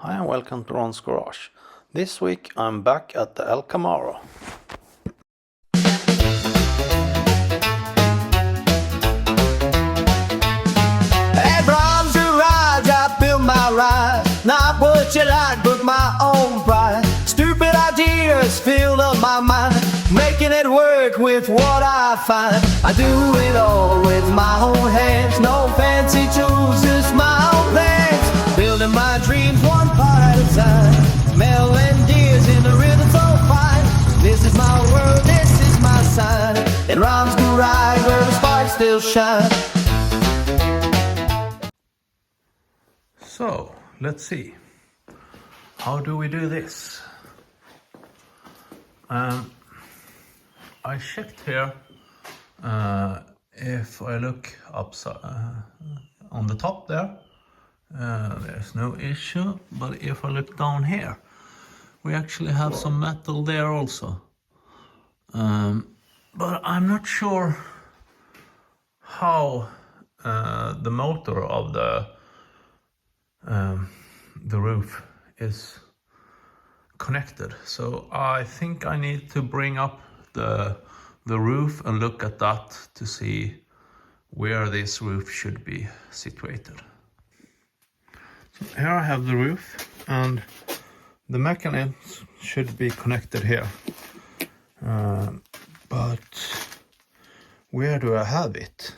Hi and welcome to Ron's Garage. This week I'm back at the El Camaro. At Ron's Garage I built my ride. Not what you like but my own pride. Stupid ideas filled up my mind, making it work with what I find. I do it all with my own hands. No fancy tools, just my own plans. Building my dreams one part at a time. Melting gears in the rhythm so fine. This is my world, this is my sign. In Ron's Garage where the sparks still shine. So, let's see. How do we do this? I checked here. If I look upside on the top there, there's no issue. But if I look down here, we actually have some metal there also. But I'm not sure how the motor of the roof is connected. So I think I need to bring up the roof and look at that to see where this roof should be situated. So here I have the roof and the mechanism should be connected here. But where do I have it?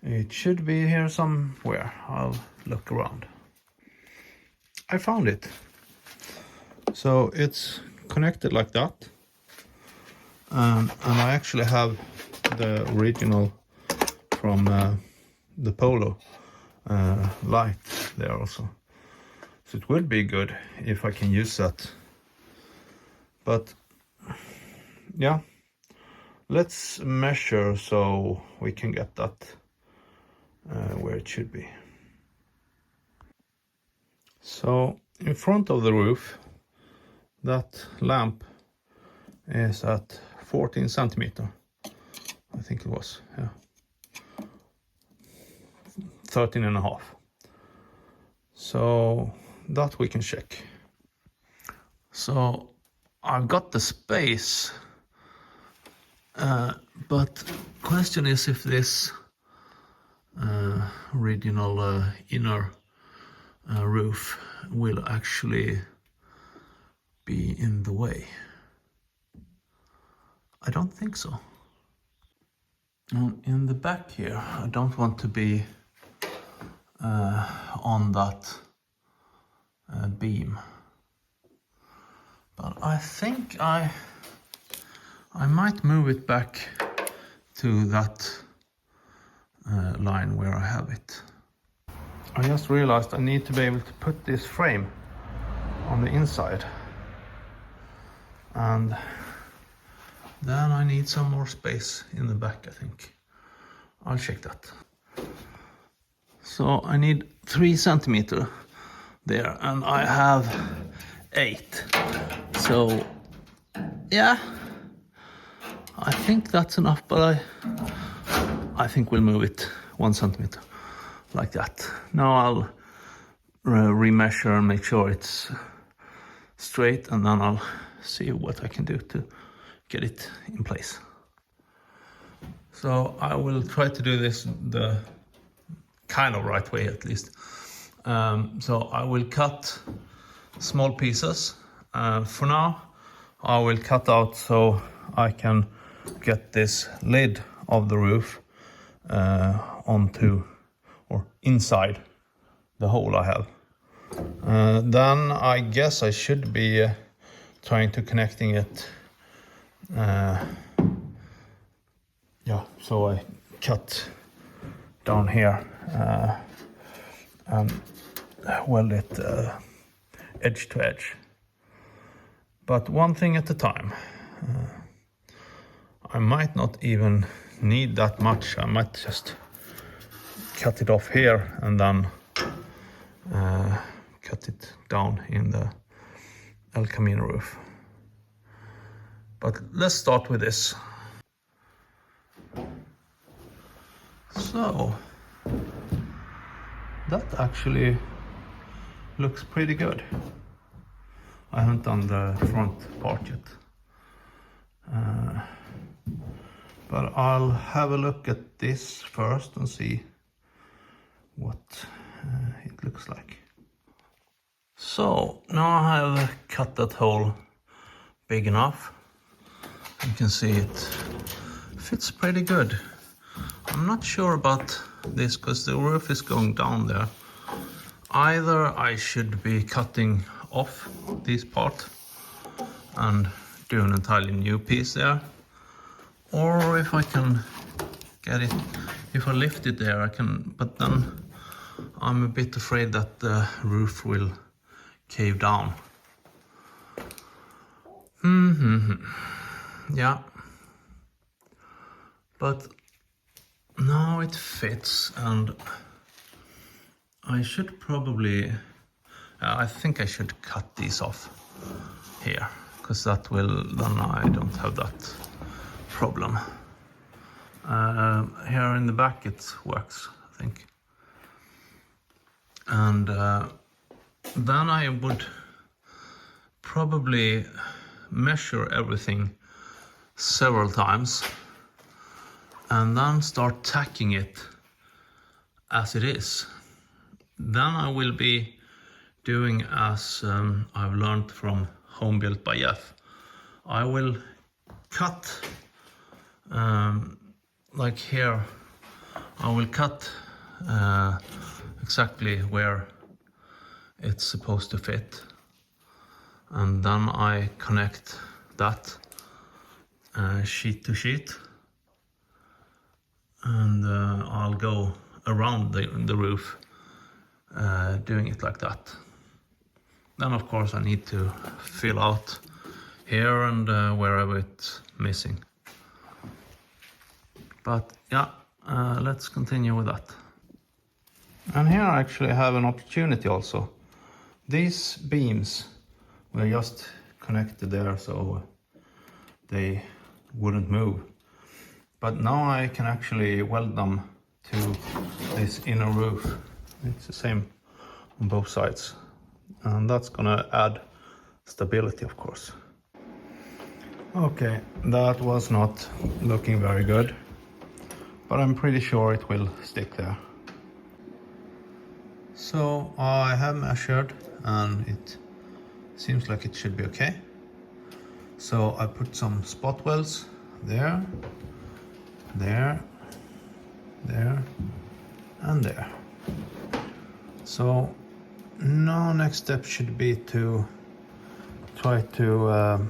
It should be here somewhere. I'll look around. I found it. So it's connected like that. And I actually have the original from the Polo light there also. So it would be good if I can use that. But yeah, let's measure so we can get that where it should be. So in front of the roof, that lamp is at 14 centimeter. I think it was, yeah. 13 and a half. So that we can check. So I've got the space, but question is if this original inner roof will actually be in the way. I don't think so. In the back here, I don't want to be on that beam, but I think I might move it back to that line where I have it. I just realized I need to be able to put this frame on the inside, and then I need some more space in the back, I think. I'll check that. So I need 3 centimeter there, and I have 8. So yeah, I think that's enough, but I think we'll move it 1 centimeter like that. Now I'll remeasure and make sure it's straight, and then I'll see what I can do to get it in place. So I will try to do this the kind of right way at least. So I will cut small pieces. For now I will cut out so I can get this lid of the roof onto or inside the hole I have. Then I guess I should be trying to connecting it. Yeah, so I cut down here and weld it edge to edge. But one thing at a time. I might not even need that much. I might just cut it off here and then cut it down in the El Camino roof. But let's start with this. So that actually looks pretty good. I haven't done the front part yet. But I'll have a look at this first and see what it looks like. So now I have cut that hole big enough. You can see it fits pretty good. I'm not sure about this because the roof is going down there. Either I should be cutting off this part and do an entirely new piece there, or if I can get it, if I lift it there I can, but then I'm a bit afraid that the roof will cave down. Yeah, but now it fits, and I should probably, I think I should cut these off here, because that will, then I don't have that problem. Here in the back it works, I think. And then I would probably measure everything several times and then start tacking it as it is. Then I will be doing as I've learned from Home Built by Jeff. I will cut, like here, I will cut exactly where it's supposed to fit, and then I connect that sheet to sheet, and I'll go around the roof doing it like that. Then of course I need to fill out here and wherever it's missing. But yeah, let's continue with that. And here I actually have an opportunity also. These beams were just connected there so they wouldn't move. But now I can actually weld them to this inner roof. It's the same on both sides. And that's gonna add stability, of course. Okay, that was not looking very good, but I'm pretty sure it will stick there. So I have measured and it seems like it should be okay. So I put some spot welds there, there, there, and there. So now next step should be to try to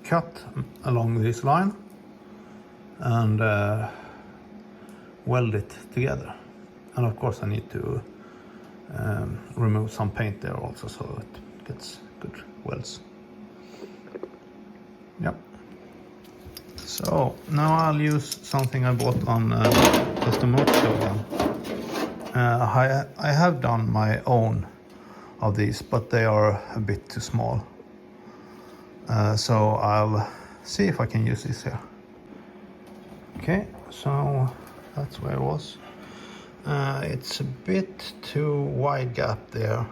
cut along this line and weld it together. And of course I need to remove some paint there also so it gets good welds. Yep. So now I'll use something I bought on just a motor show. I have done my own of these, but they are a bit too small. So I'll see if I can use this here. Okay, so that's where it was. It's a bit too wide gap there,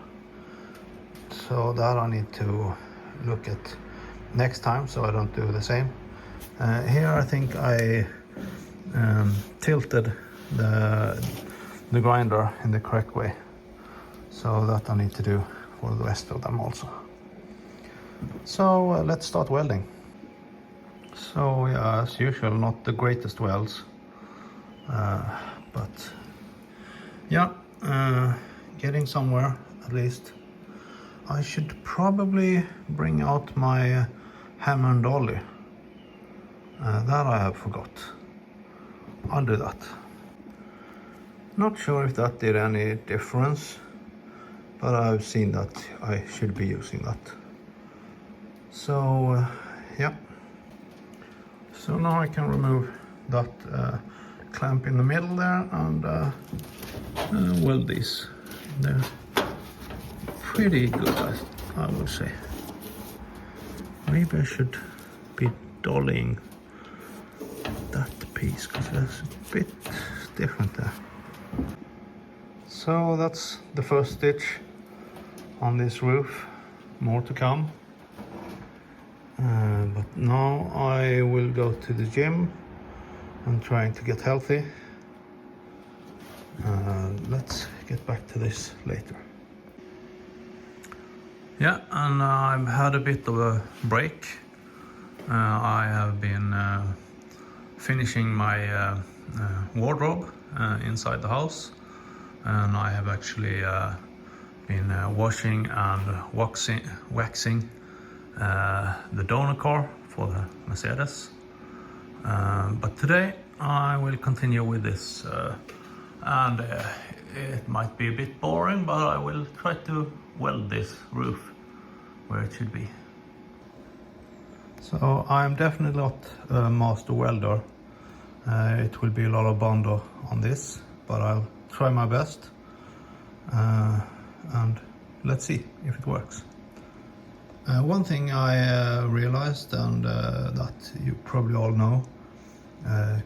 so that I need to look at next time so I don't do the same. Here I think I tilted the grinder in the correct way, so that I need to do for the rest of them also. So let's start welding. So yeah, as usual, not the greatest welds, but yeah, getting somewhere at least. I should probably bring out my hammer and dolly. That I have forgot. I'll do that. Not sure if that did any difference, but I've seen that I should be using that. So yeah. So now I can remove that clamp in the middle there and weld these. They're pretty good, I would say. Maybe I should be dollying that piece because it's a bit different there. So that's the first stitch on this roof, more to come. But now I will go to the gym and trying to get healthy. Let's get back to this later. Yeah, and I've had a bit of a break. I have been finishing my wardrobe inside the house, and I have actually been washing and waxing the donor car for the Mercedes. But today I will continue with this, and it might be a bit boring, but I will try to weld this roof where it should be. So I'm definitely not a master welder. It will be a lot of bondo on this, but I'll try my best, and let's see if it works. One thing I realized, and that you probably all know,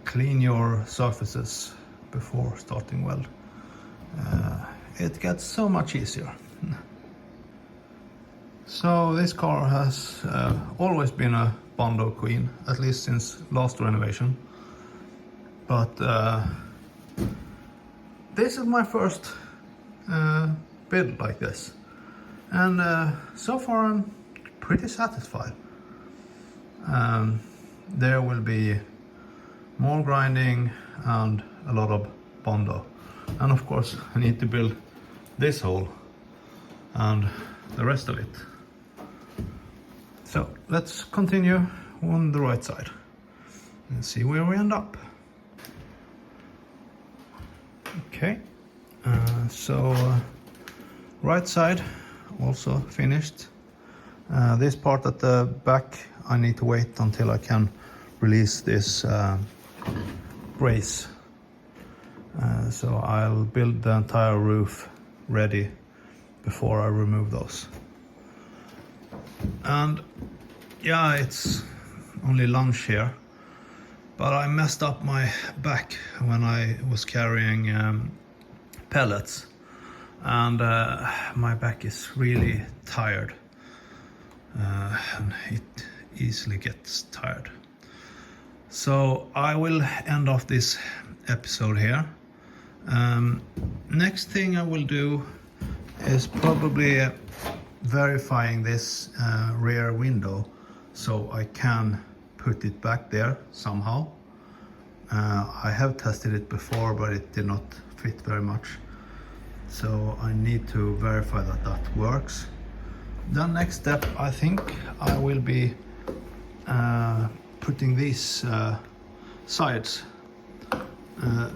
clean your surfaces before starting weld. It gets so much easier. So this car has always been a bondo queen, at least since last renovation. But this is my first build like this, and so far I'm pretty satisfied. There will be more grinding and a lot of bondo, and of course I need to build this hole and the rest of it. So let's continue on the right side and see where we end up. Okay, so right side also finished. This part at the back I need to wait until I can release this brace. So I'll build the entire roof ready before I remove those. And yeah, it's only lunch here, but I messed up my back when I was carrying pellets, and my back is really tired, and it easily gets tired. So I will end off this episode here. Next thing I will do is probably verifying this rear window so I can put it back there somehow. I have tested it before, but it did not fit very much, so I need to verify that that works. The next step, I think I will be putting these sides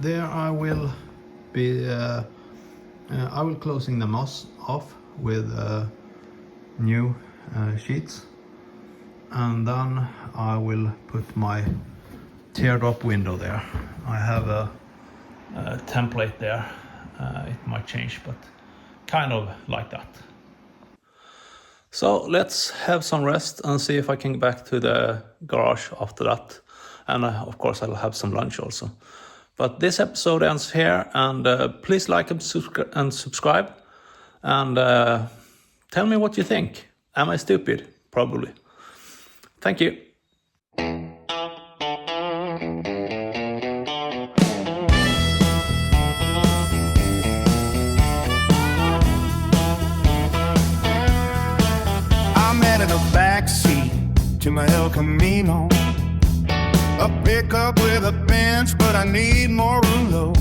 there. I will be I will closing them off with new sheets, and then I will put my teardrop window there. I have a template there. It might change, but kind of like that. So let's have some rest and see if I can get back to the garage after that. And of course I'll have some lunch also. But this episode ends here, and please like and subscribe, and tell me what you think. Am I stupid? Probably. Thank you. I'm at the backseat to my El Camino, a pickup with a bench, but I need more room though.